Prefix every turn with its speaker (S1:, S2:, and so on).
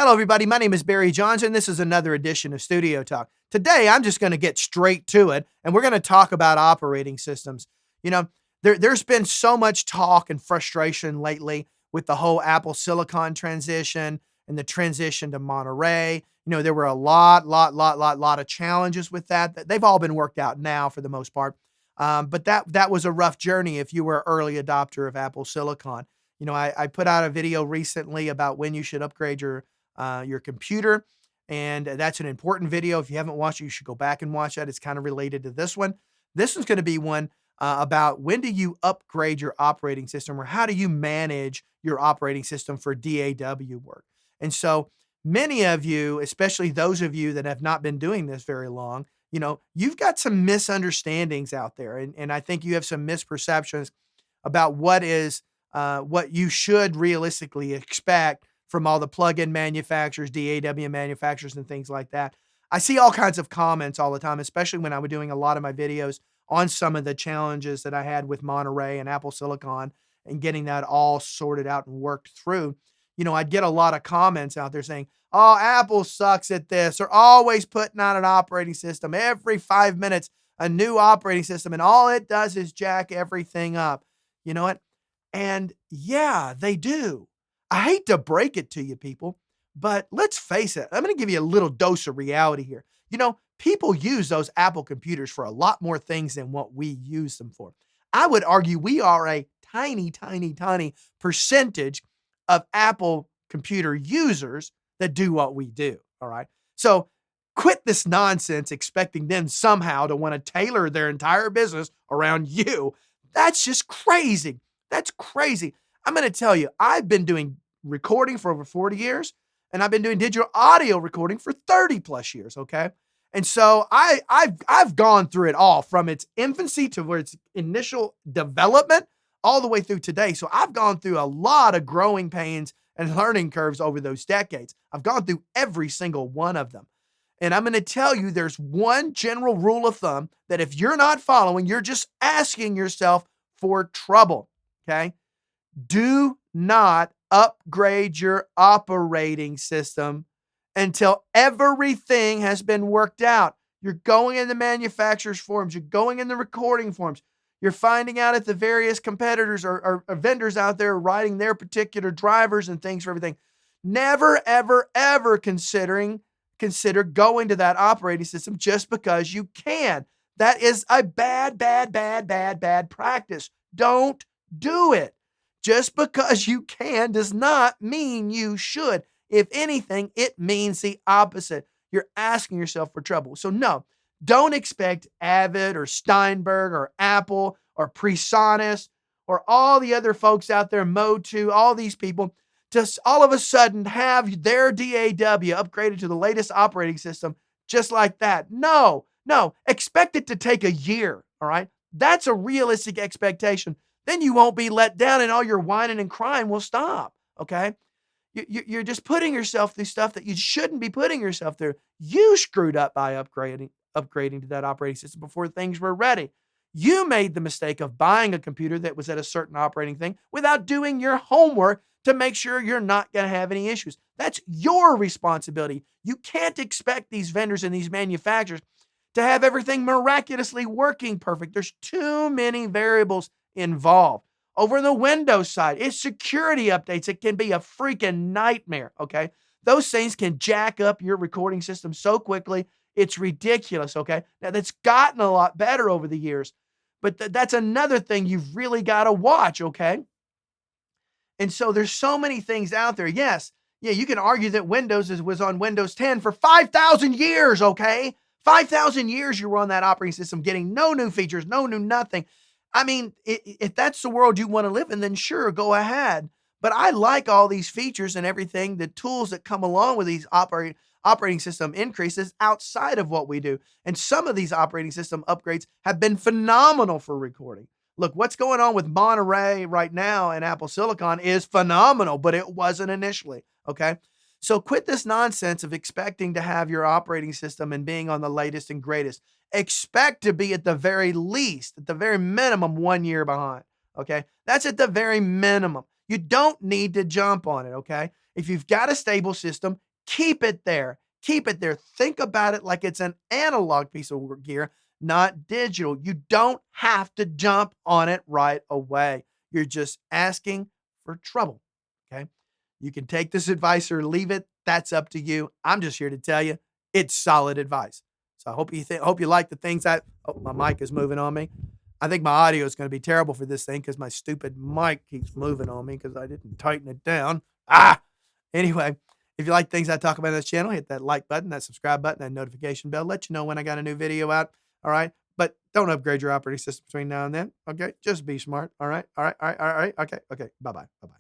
S1: Hello, everybody. My name is Barry Johnson. This is another edition of Studio Talk. Today, I'm just going to get straight to it, and we're going to talk about operating systems. You know, there's been so much talk and frustration lately with the whole Apple Silicon transition and the transition to Monterey. There were a lot of challenges with that. They've all been worked out now for the most part. But that was a rough journey if you were an early adopter of Apple Silicon. I put out a video recently about when you should upgrade your computer. And that's an important video. If you haven't watched it, you should go back and watch that. It's kind of related to this one. This one's going to be one about when do you upgrade your operating system, or how do you manage your operating system for DAW work. And so many of you, especially those of you that have not been doing this very long, you've got some misunderstandings out there. And I think you have some misperceptions about what you should realistically expect from all the plug-in manufacturers, DAW manufacturers, and things like that. I see all kinds of comments all the time, especially when I was doing a lot of my videos on some of the challenges that I had with Monterey and Apple Silicon and getting that all sorted out and worked through. I'd get a lot of comments out there saying, oh, Apple sucks at this. They're always putting out an operating system. Every 5 minutes, a new operating system, and all it does is jack everything up. You know what? And yeah, they do. I hate to break it to you people, but let's face it. I'm going to give you a little dose of reality here. People use those Apple computers for a lot more things than what we use them for. I would argue we are a tiny percentage of Apple computer users that do what we do. All right. So quit this nonsense expecting them somehow to want to tailor their entire business around you. That's just crazy. That's crazy. I'm going to tell you, I've been doing recording for over 40 years, and I've been doing digital audio recording for 30 plus years. Okay. And so I've gone through it all from its infancy to where its initial development all the way through today. So I've gone through a lot of growing pains and learning curves over those decades. I've gone through every single one of them. And I'm going to tell you, there's one general rule of thumb that if you're not following, you're just asking yourself for trouble. Okay. Do not upgrade your operating system until everything has been worked out. You're going in the manufacturer's forums. You're going in the recording forums. You're finding out if the various competitors or vendors out there are writing their particular drivers and things for everything. Never, ever consider going to that operating system just because you can. That is a bad practice. Don't do it. Just because you can does not mean you should. If anything, it means the opposite. You're asking yourself for trouble. So no, don't expect Avid or Steinberg or Apple or Presonus or all the other folks out there, Mo2, all these people, just all of a sudden have their DAW upgraded to the latest operating system just like that. No, expect it to take a year, all right? That's a realistic expectation. Then you won't be let down and all your whining and crying will stop, okay? You're just putting yourself through stuff that you shouldn't be putting yourself through. You screwed up by upgrading to that operating system before things were ready. You made the mistake of buying a computer that was at a certain operating thing without doing your homework to make sure you're not going to have any issues. That's your responsibility. You can't expect these vendors and these manufacturers to have everything miraculously working perfect. There's too many variables involved. Over on the Windows side, it's security updates. It can be a freaking nightmare, okay? Those things can jack up your recording system so quickly, it's ridiculous, okay? Now, that's gotten a lot better over the years, but that's another thing you've really got to watch, okay? And so there's so many things out there. Yes, yeah, you can argue that Windows was on Windows 10 for 5,000 years, okay? 5,000 years you were on that operating system getting no new features, no new nothing. I mean, if that's the world you want to live in, then sure, go ahead. But I like all these features and everything, the tools that come along with these operating system increases outside of what we do. And some of these operating system upgrades have been phenomenal for recording. Look, what's going on with Monterey right now and Apple Silicon is phenomenal, but it wasn't initially, okay? So quit this nonsense of expecting to have your operating system and being on the latest and greatest. Expect to be at the very least, at the very minimum, 1 year behind. Okay. That's at the very minimum. You don't need to jump on it. Okay. If you've got a stable system, keep it there. Keep it there. Think about it like it's an analog piece of gear, not digital. You don't have to jump on it right away. You're just asking for trouble. Okay. You can take this advice or leave it. That's up to you. I'm just here to tell you it's solid advice. So I hope you like the things that. Oh, my mic is moving on me. I think my audio is going to be terrible for this thing because my stupid mic keeps moving on me because I didn't tighten it down. Anyway, if you like things I talk about on this channel, hit that like button, that subscribe button, that notification bell. Let you know when I got a new video out. All right. But don't upgrade your operating system between now and then. Okay. Just be smart. All right. All right. All right. All right. Okay. Okay. Bye bye. Bye bye.